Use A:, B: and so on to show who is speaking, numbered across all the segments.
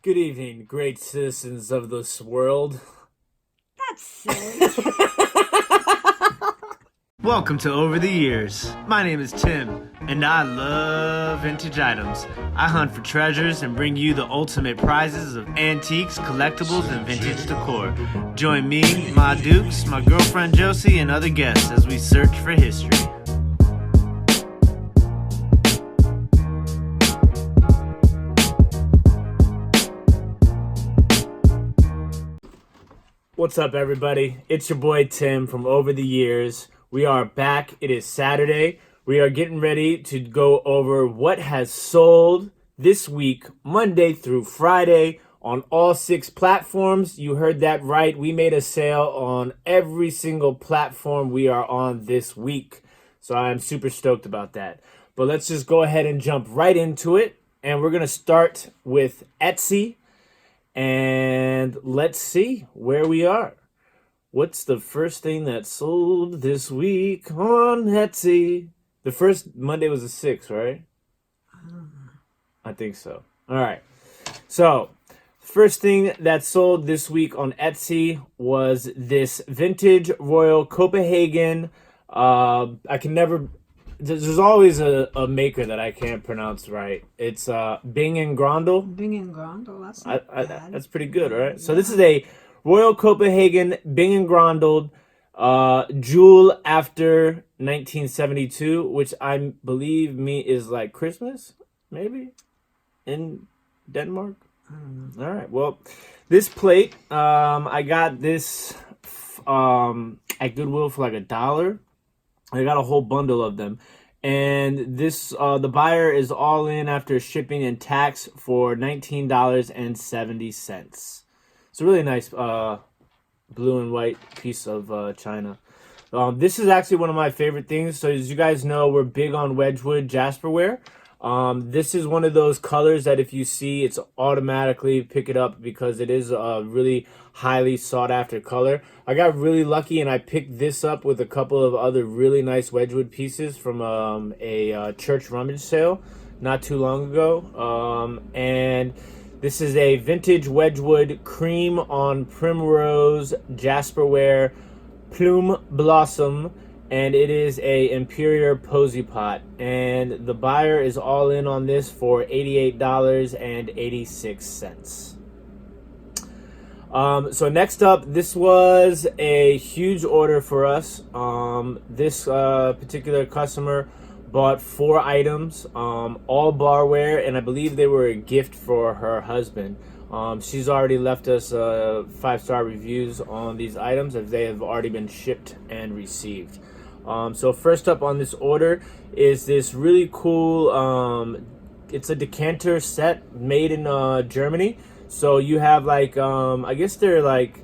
A: Good evening, great citizens of this world.
B: That's silly.
C: Welcome to Over the Years. My name is Tim, and I love vintage items. I hunt for treasures and bring you the ultimate prizes of antiques, collectibles, and vintage decor. Join me, my dukes, my girlfriend Josie, and other guests as we search for history.
A: What's up, everybody? It's your boy Tim from Over the Years. We are back. It is Saturday. We are getting ready to go over what has sold this week, Monday through Friday, on all 6 platforms. You heard that right. We made a sale on every single platform we are on this week. So I'm super stoked about that. But let's just go ahead and jump right into it. And we're going to start with Etsy. And let's see where we are. What's the first thing that sold this week on Etsy? The first Monday was the 6th, right? I think so. All right. So, first thing that sold this week on Etsy was this vintage Royal Copenhagen. I can never... There's always a maker that I can't pronounce right. It's Bing and Grondel.
B: Bing and Grondel, that's not bad.
A: That's pretty good, right? Yeah. So this is a Royal Copenhagen Bing and Grondel jewel after 1972, which I believe is like Christmas, maybe, in Denmark.
B: I don't know.
A: All right. Well, this plate, I got this at Goodwill for like $1. I got a whole bundle of them, and this the buyer is all in after shipping and tax for $19.70. It's a really nice blue and white piece of china. This is actually one of my favorite things. So as you guys know, we're big on Wedgwood Jasperware. This is one of those colors that if you see, it's automatically pick it up because it is a really highly sought after color. I got really lucky and I picked this up with a couple of other really nice Wedgwood pieces from a church rummage sale not too long ago. And this is a vintage Wedgwood cream on primrose Jasperware plume blossom. And it is a Imperial Posy Pot. And the buyer is all in on this for $88.86. So next up, this was a huge order for us. This particular customer bought 4 items, all barware, and I believe they were a gift for her husband. She's already left us 5-star reviews on these items as they have already been shipped and received. So first up on this order is this really cool, it's a decanter set made in Germany. So you have like, I guess they're like,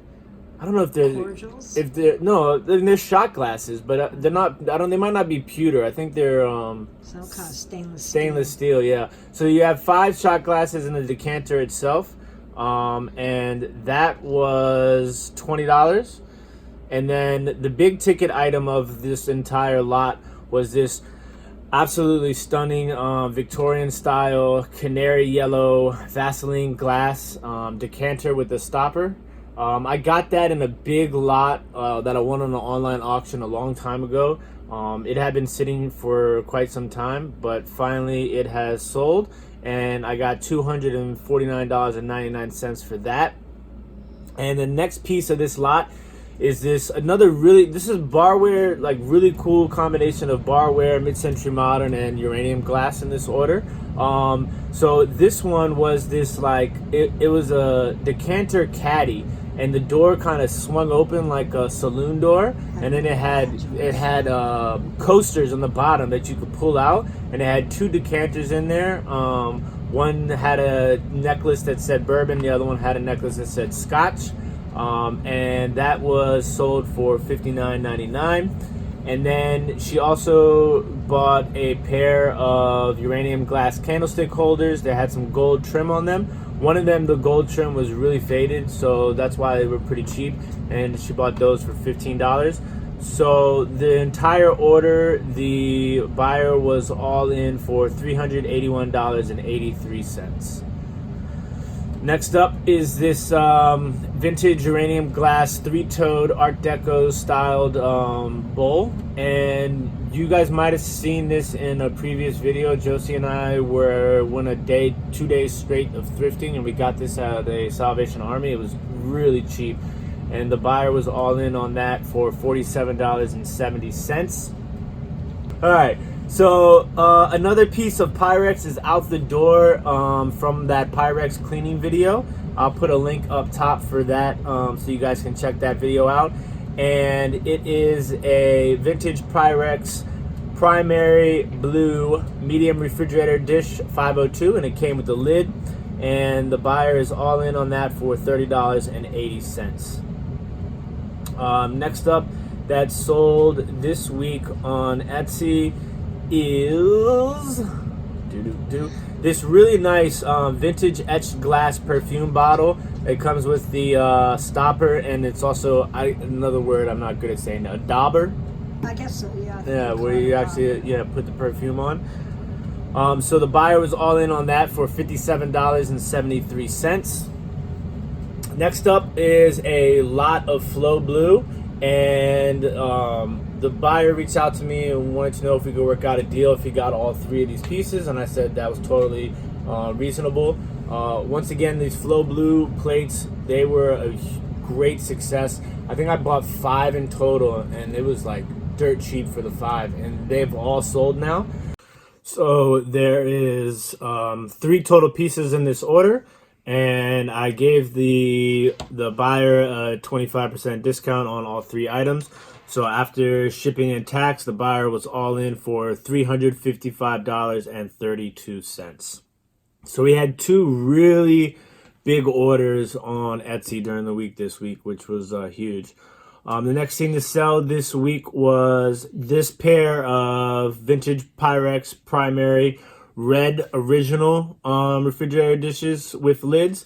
A: I don't know if they're,
B: Cordials?
A: if they're, no, they're shot glasses, but they're not, they might not be pewter. I think they're,
B: Some kind of
A: stainless steel, yeah. So you have 5 shot glasses in the decanter itself, and that was $20. And then the big ticket item of this entire lot was this absolutely stunning Victorian style canary yellow Vaseline glass decanter with a stopper. I got that in a big lot that I won on an online auction a long time ago. It had been sitting for quite some time, but finally it has sold, and I got $249.99 for that. And the next piece of this lot is this this is barware, like really cool combination of barware, mid-century modern, and uranium glass in this order. So this one was this like, it was a decanter caddy, and the door kind of swung open like a saloon door, and then it had coasters on the bottom that you could pull out, and it had 2 decanters in there. One had a necklace that said bourbon, the other one had a necklace that said scotch. And that was sold for $59.99. And then she also bought a pair of uranium glass candlestick holders that had some gold trim on them. One of them, the gold trim was really faded, so that's why they were pretty cheap, and she bought those for $15. So the entire order, the buyer was all in for $381.83. Next up is this vintage uranium glass three-toed Art Deco styled bowl, and you guys might have seen this in a previous video. Josie and I went 2 days straight of thrifting, and we got this at the Salvation Army. It was really cheap, and the buyer was all in on that for $47.70. All right. So another piece of Pyrex is out the door from that Pyrex cleaning video. I'll put a link up top for that so you guys can check that video out. And it is a vintage Pyrex primary blue medium refrigerator dish 502, and it came with the lid. And the buyer is all in on that for $30.80. Next up, that sold this week on Etsy is this really nice vintage etched glass perfume bottle. It comes with the stopper, and it's also another word I'm not good at saying, a dauber.
B: I guess so, yeah.
A: Yeah, where you actually put the perfume on. So the buyer was all in on that for $57.73. Next up is a lot of Flow Blue, and the buyer reached out to me and wanted to know if we could work out a deal if he got all 3 of these pieces, and I said that was totally reasonable. Once again, these Flow Blue plates, they were a great success. I think I bought 5 in total, and it was like dirt cheap for the 5, and they've all sold now. So there is 3 total pieces in this order, and I gave the buyer a 25% discount on all 3 items. So after shipping and tax, the buyer was all in for $355.32. So we had 2 really big orders on Etsy during the week this week, which was huge. The next thing to sell this week was this pair of vintage Pyrex primary red original refrigerator dishes with lids.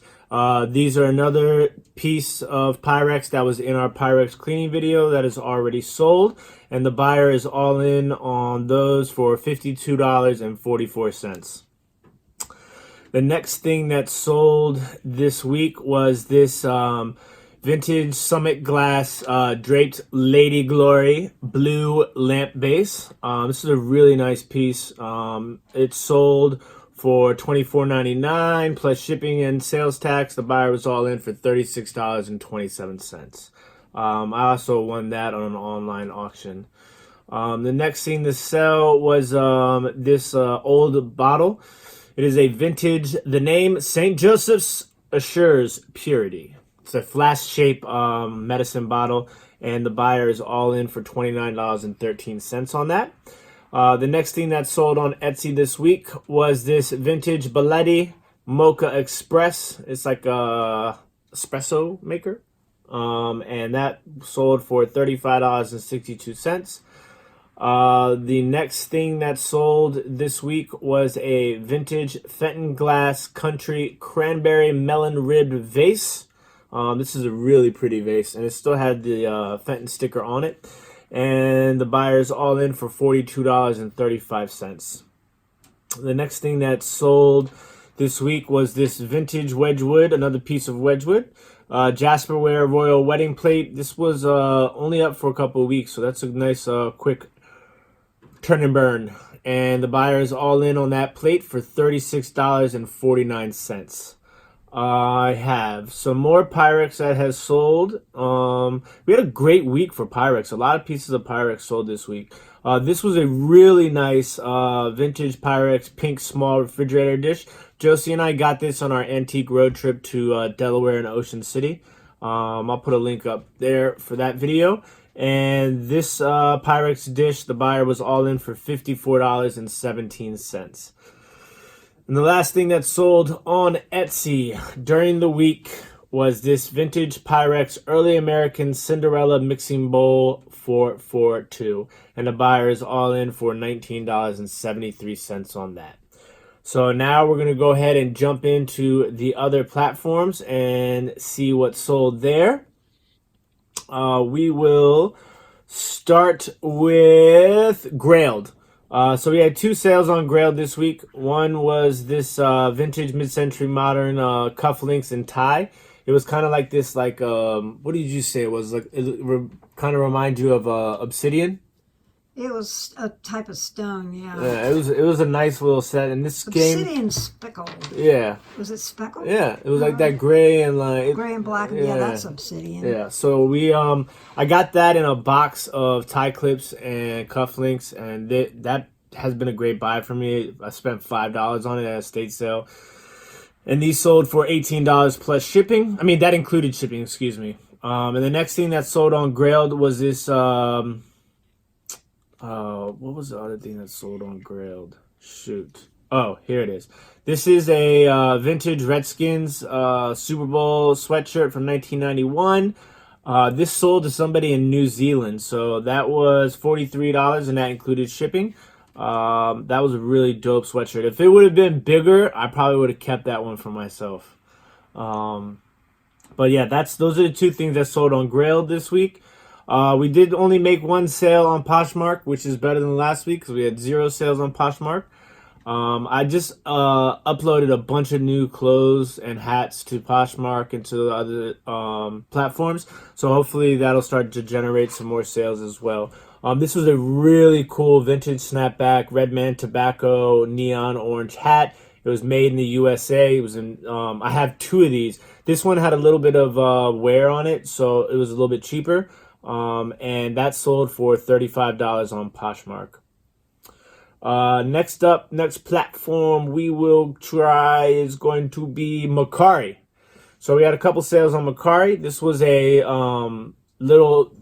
A: These are another piece of Pyrex that was in our Pyrex cleaning video that is already sold, and the buyer is all in on those for $52.44. The next thing that sold this week was this vintage Summit Glass draped Lady Glory blue lamp base. This is a really nice piece. It sold for $24.99 plus shipping and sales tax. The buyer was all in for $36.27. I also won that on an online auction. The next thing to sell was this old bottle. It is a vintage, the name St. Joseph's Assures Purity. It's a flask shape medicine bottle, and the buyer is all in for $29.13 on that. The next thing that sold on Etsy this week was this vintage Belletti Mocha Express. It's like a espresso maker. And that sold for $35.62. The next thing that sold this week was a vintage Fenton Glass Country Cranberry Melon Ribbed Vase. This is a really pretty vase, and it still had the Fenton sticker on it. And the buyer's all in for $42.35. The next thing that sold this week was this vintage Wedgwood, another piece of Wedgwood. Jasperware Royal Wedding Plate. This was only up for a couple of weeks, so that's a nice quick turn and burn. And the buyer is all in on that plate for $36.49. I have some more Pyrex that has sold. We had a great week for Pyrex. A lot of pieces of Pyrex sold this week. This was a really nice vintage Pyrex pink small refrigerator dish. Josie and I got this on our antique road trip to Delaware and Ocean City. I'll put a link up there for that video. And this Pyrex dish, the buyer was all in for $54.17. And the last thing that sold on Etsy during the week was this vintage Pyrex Early American Cinderella Mixing Bowl 442. And the buyer is all in for $19.73 on that. So now we're going to go ahead and jump into the other platforms and see what sold there. We will start with Grailed. So we had two sales on Grailed this week. One was this vintage mid-century modern cufflinks and tie. It was kind of like this, like what did you say it was? Like kind of remind you of obsidian.
B: It was a type of stone, yeah.
A: Yeah, it was a nice little set. And this game,
B: Obsidian speckled.
A: yeah,
B: Was it speckled?
A: yeah, it was like that gray and like
B: Gray and black. Yeah, that's obsidian.
A: yeah. So we I got that in a box of tie clips and cufflinks, and that has been a great buy for me. I spent $5 on it at a estate sale. And these sold for $18 plus shipping. I mean, that included shipping, excuse me. And the next thing that sold on Grailed was this, what was the other thing that sold on Grailed? Shoot. Oh, here it is. This is a vintage Redskins Super Bowl sweatshirt from 1991. This sold to somebody in New Zealand. So that was $43 and that included shipping. That was a really dope sweatshirt. If it would have been bigger, I probably would have kept that one for myself. But yeah, those are the two things that sold on Grailed this week. We did only make one sale on Poshmark, which is better than last week because we had 0 sales on Poshmark. I just uploaded a bunch of new clothes and hats to Poshmark and to the other platforms. So hopefully that'll start to generate some more sales as well. This was a really cool vintage snapback, Redman Tobacco neon orange hat. It was made in the USA. It was in. I have 2 of these. This one had a little bit of wear on it, so it was a little bit cheaper. And that sold for $35 on Poshmark. Next platform we will try is going to be Mercari. So we had a couple sales on Mercari. This was a little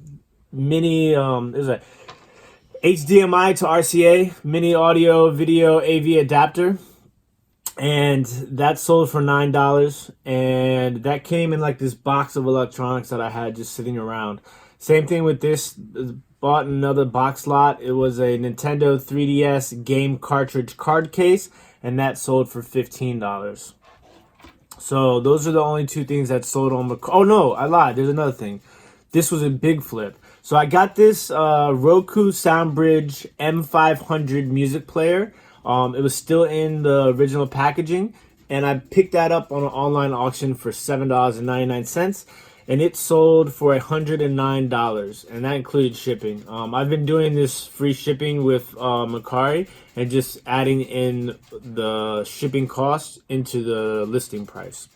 A: mini, it was a HDMI to RCA mini audio video AV adapter. And that sold for $9. And that came in like this box of electronics that I had just sitting around. Same thing with this. Bought another box lot. It was a Nintendo 3DS game cartridge card case, and that sold for $15. So those are the only 2 things that sold on Mercari. Oh no, I lied. There's another thing. This was a big flip. So I got this Roku Soundbridge M500 music player. It was still in the original packaging, and I picked that up on an online auction for $7.99. And it sold for $109, and that included shipping. I've been doing this free shipping with Mercari and just adding in the shipping cost into the listing price.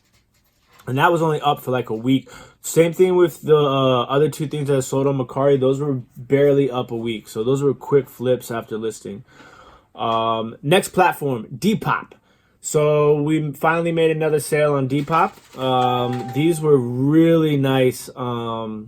A: And that was only up for like a week. Same thing with the other 2 things that I sold on Mercari. Those were barely up a week. So those were quick flips after listing. Next platform, Depop. So we finally made another sale on Depop. These were really nice Nikes,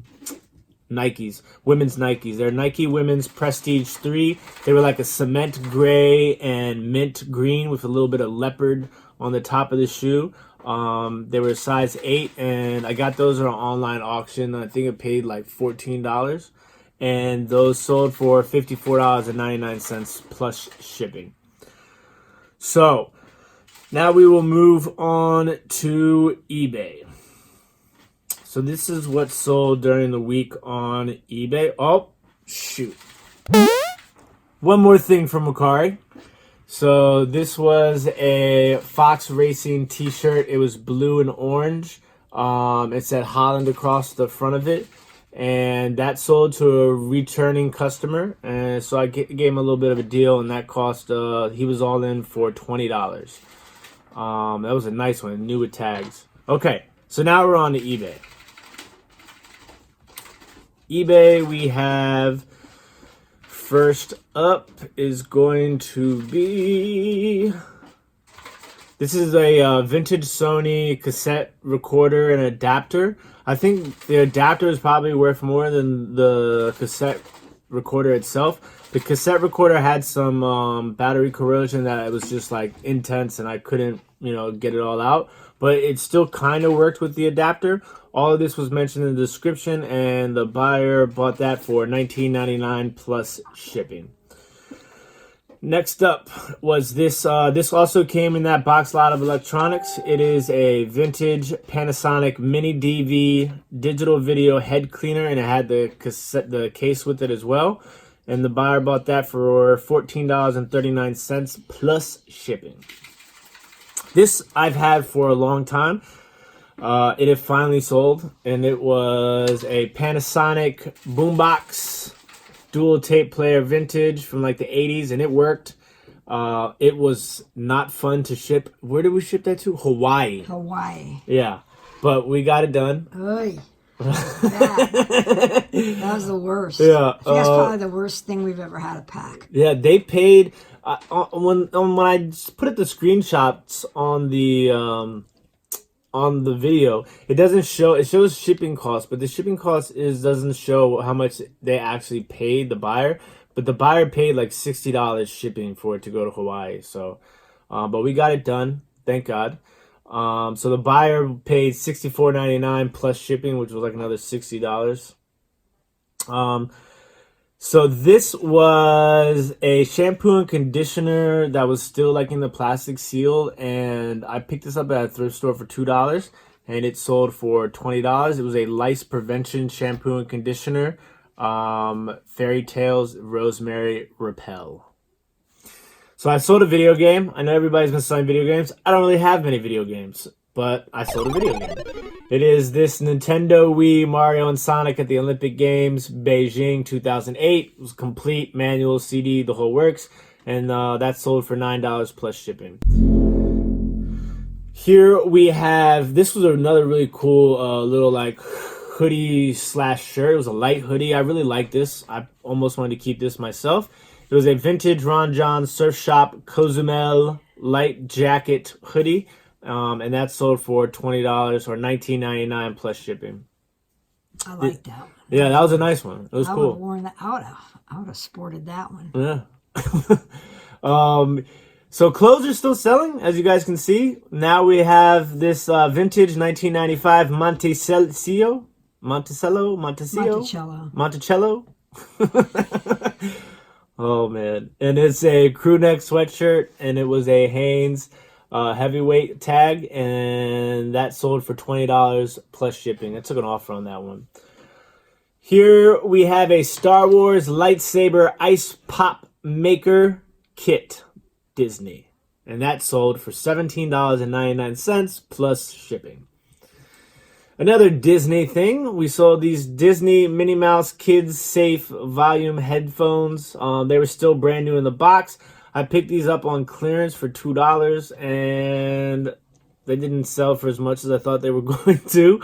A: women's Nikes. They're Nike Women's Prestige 3. They were like a cement gray and mint green with a little bit of leopard on the top of the shoe. They were size 8, and I got those at an online auction. I think I paid like $14. And those sold for $54.99 plus shipping. So now we will move on to eBay. So this is what sold during the week on eBay. Oh, shoot. One more thing from Mercari. So this was a Fox Racing t-shirt. It was blue and orange. It said Holland across the front of it. And that sold to a returning customer. And so I gave him a little bit of a deal, and that cost, he was all in for $20. That was a nice one, new with tags. Okay, so now we're on to eBay. eBay, we have first up is going to be, this is a vintage Sony cassette recorder and adapter. I think the adapter is probably worth more than the cassette recorder itself. The cassette recorder had some battery corrosion that it was just like intense, and I couldn't, get it all out. But it still kind of worked with the adapter. All of this was mentioned in the description, and the buyer bought that for $19.99 plus shipping. Next up was this. This also came in that box lot of electronics. It is a vintage Panasonic Mini DV digital video head cleaner, and it had the case with it as well. and the buyer bought that for $14.39 plus shipping. This I've had for a long time. It had finally sold, and it was a Panasonic boombox dual tape player vintage from like the 80s, and it worked. It was not fun to ship. Where did we ship that to? Hawaii.
B: Hawaii.
A: Yeah, but we got it done.
B: Oy. That was the worst.
A: Yeah,
B: That's probably the worst thing we've ever had to pack.
A: Yeah, they paid when I put the screenshots on the video. It doesn't show. It shows shipping costs, but the shipping cost doesn't show how much they actually paid the buyer. But the buyer paid like $60 shipping for it to go to Hawaii. So, but we got it done. Thank God. So the buyer paid $64.99 plus shipping, which was like another $60. So this was a shampoo and conditioner that was still like in the plastic seal, and I picked this up at a thrift store for $2, and it sold for $20. It was a lice prevention shampoo and conditioner, Fairy Tales Rosemary Repel. So I sold a video game. I know everybody's been selling video games. I don't really have many video games, but I sold a video game. It is this Nintendo Wii Mario and Sonic at the Olympic Games, Beijing 2008. It was complete, manual, CD, the whole works. And that sold for $9 plus shipping. Here we have, this was another really cool little like hoodie slash shirt. It was a light hoodie. I really like this. I almost wanted to keep this myself. It was a vintage Ron John Surf Shop Cozumel light jacket hoodie. And that sold for $20 or $19.99 plus shipping.
B: I like that one.
A: Yeah, that was a nice one. It was
B: I would
A: cool.
B: have worn that. I would have sported that one.
A: Yeah. So clothes are still selling, as you guys can see. Now we have this vintage 1995 Monticello. Oh man, and it's a crew neck sweatshirt, and it was a Hanes heavyweight tag, and that sold for $20 plus shipping. I took an offer on that one. Here we have a Star Wars lightsaber ice pop maker kit, Disney, and that sold for $17.99 plus shipping. Another Disney thing, we sold these Disney Minnie Mouse Kids Safe volume headphones. They were still brand new in the box. I picked these up on clearance for $2, and they didn't sell for as much as I thought they were going to,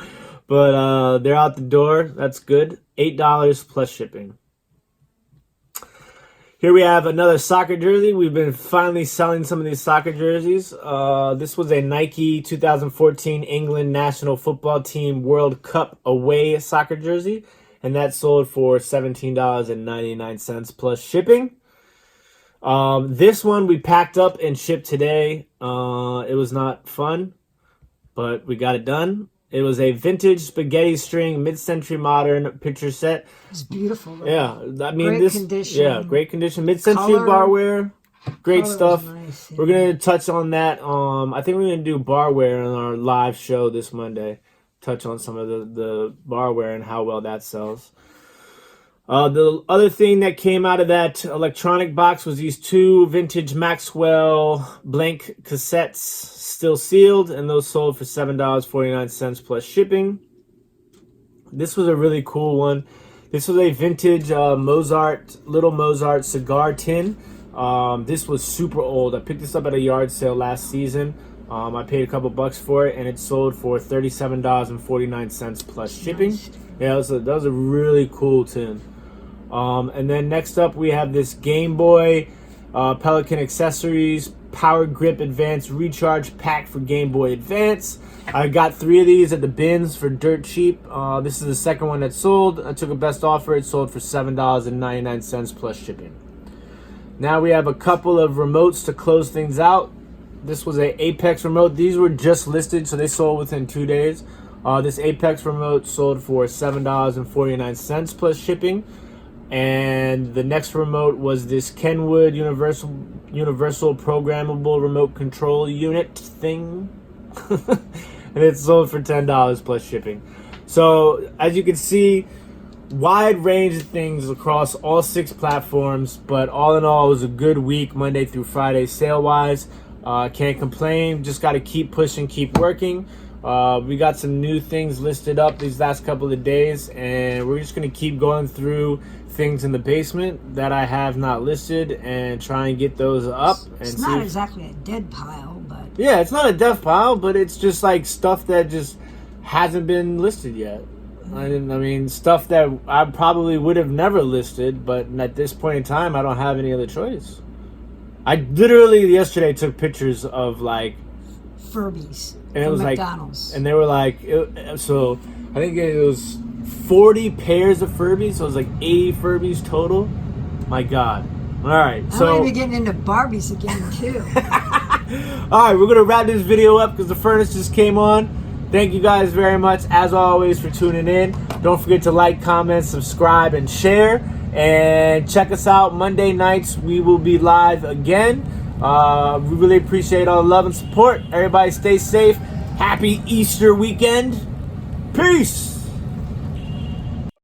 A: but they're out the door. That's good. $8 plus shipping. Here we have another soccer jersey. We've been finally selling some of these soccer jerseys. This was a Nike 2014 England National Football Team World Cup away soccer jersey, and that sold for $17.99 plus shipping. This one we packed up and shipped today. It was not fun, but we got it done. It was a vintage spaghetti string mid-century modern picture set.
B: It's beautiful. Though.
A: Yeah, I mean
B: great condition.
A: Yeah, great condition. Mid-century
B: Color.
A: barware, great
B: Color
A: stuff.
B: was nice, yeah.
A: We're gonna touch on that. I think we're gonna do barware on our live show this Monday. Touch on some of the barware and how well that sells. The other thing that came out of that electronic box was these two vintage Maxwell blank cassettes, still sealed, and those sold for $7.49 plus shipping. This was a really cool one. This was a vintage Little Mozart cigar tin. This was super old. I picked this up at a yard sale last season. I paid a couple bucks for it, and it sold for $37.49 plus shipping.
B: Nice.
A: Yeah, that was a really cool tin. And then next up we have this Game Boy Pelican Accessories Power Grip Advance Recharge Pack for Game Boy Advance. I got 3 of these at the bins for dirt cheap. This is the second one that sold. I took a best offer. It sold for $7.99 plus shipping. Now we have a couple of remotes to close things out. This was a Apex remote. These were just listed, so they sold within 2 days. This Apex remote sold for $7.49 plus shipping. And the next remote was this Kenwood Universal Programmable Remote Control Unit thing. And it sold for $10 plus shipping. So as you can see, wide range of things across all 6 platforms, but all in all, it was a good week, Monday through Friday, sale-wise. Can't complain. Just got to keep pushing, keep working. We got some new things listed up these last couple of days, and we're just going to keep going through things in the basement that I have not listed and try and get those up. And
B: It's not exactly a dead pile, but
A: yeah, it's not a death pile, but it's just like stuff that just hasn't been listed yet. I mean, stuff that I probably would have never listed, but at this point in time, I don't have any other choice. I literally yesterday took pictures of like
B: Furbies
A: and it
B: from
A: was
B: McDonald's.
A: like, and they were like, so I think it was 40 pairs of Furbies, so it was like 80 Furbies total. My God. All right,
B: I
A: so
B: might be getting into Barbies again too.
A: all right, we're gonna wrap this video up because the furnace just came on. Thank you guys very much, as always, for tuning in. Don't forget to like, comment, subscribe, and share. And check us out Monday nights. We will be live again. We really appreciate all the love and support. Everybody stay safe. Happy Easter weekend. Peace.